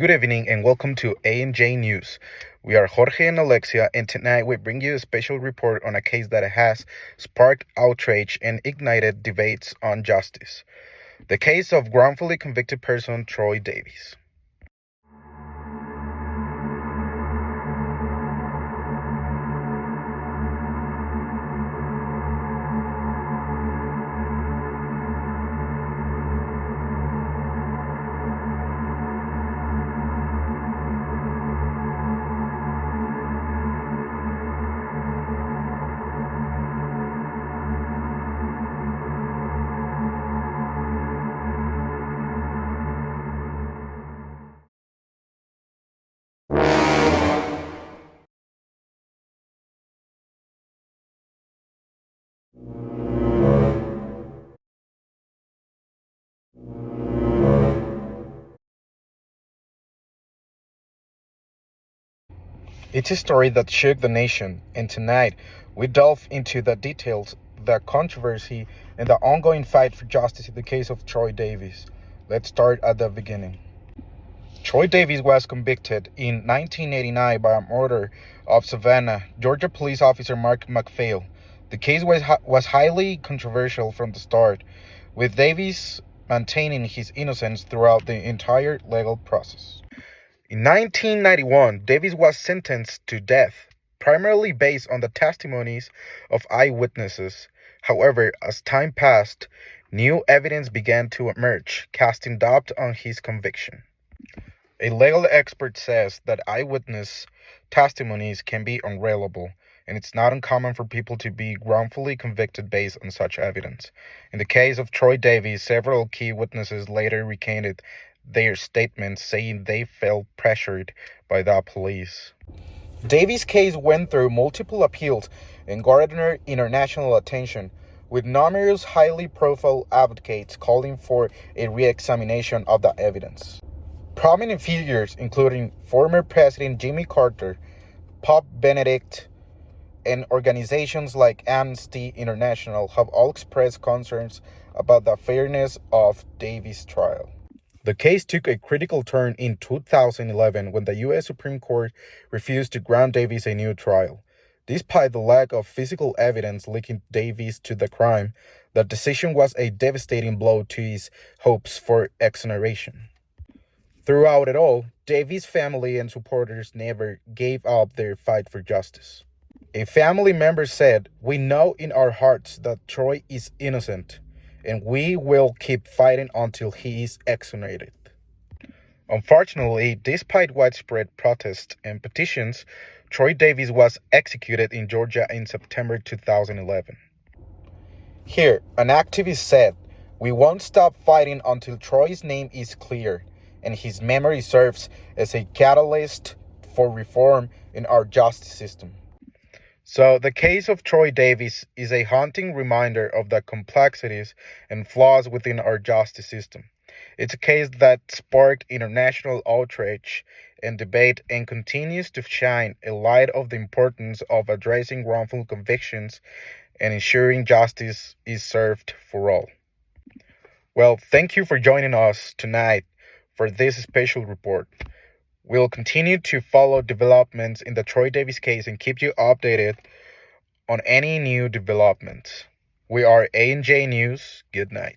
Good evening and welcome to A&J News. We are Jorge and Alexia, and tonight we bring you a special report on a case that has sparked outrage and ignited debates on justice. The case of wrongfully convicted person Troy Davis. It's a story that shook the nation, and tonight we delve into the details, the controversy, and the ongoing fight for justice in the case of Troy Davis. Let's start at the beginning. Troy Davis was convicted in 1989 by a murder of Savannah, Georgia police officer Mark McPhail. The case was highly controversial from the start, with Davis maintaining his innocence throughout the entire legal process. In 1991, Davis was sentenced to death, primarily based on the testimonies of eyewitnesses. However, as time passed, new evidence began to emerge, casting doubt on his conviction. A legal expert says that eyewitness testimonies can be unreliable, and it's not uncommon for people to be wrongfully convicted based on such evidence. In the case of Troy Davis, several key witnesses later recanted their statements, saying they felt pressured by the police. Davis' case went through multiple appeals and garnered international attention, with numerous highly profile advocates calling for a re-examination of the evidence. Prominent figures, including former President Jimmy Carter, Pope Benedict, and organizations like Amnesty International, have all expressed concerns about the fairness of Davis' trial. The case took a critical turn in 2011 when the U.S. Supreme Court refused to grant Davis a new trial. Despite the lack of physical evidence linking Davis to the crime, the decision was a devastating blow to his hopes for exoneration. Throughout it all, Davis' family and supporters never gave up their fight for justice. A family member said, "We know in our hearts that Troy is innocent, and we will keep fighting until he is exonerated." Unfortunately, despite widespread protests and petitions, Troy Davis was executed in Georgia in September 2011. Here, an activist said, "We won't stop fighting until Troy's name is clear, and his memory serves as a catalyst for reform in our justice system." So, the case of Troy Davis is a haunting reminder of the complexities and flaws within our justice system. It's a case that sparked international outrage and debate and continues to shine a light of the importance of addressing wrongful convictions and ensuring justice is served for all. Well, thank you for joining us tonight for this special report. We'll continue to follow developments in the Troy Davis case and keep you updated on any new developments. We are A&J News. Good night.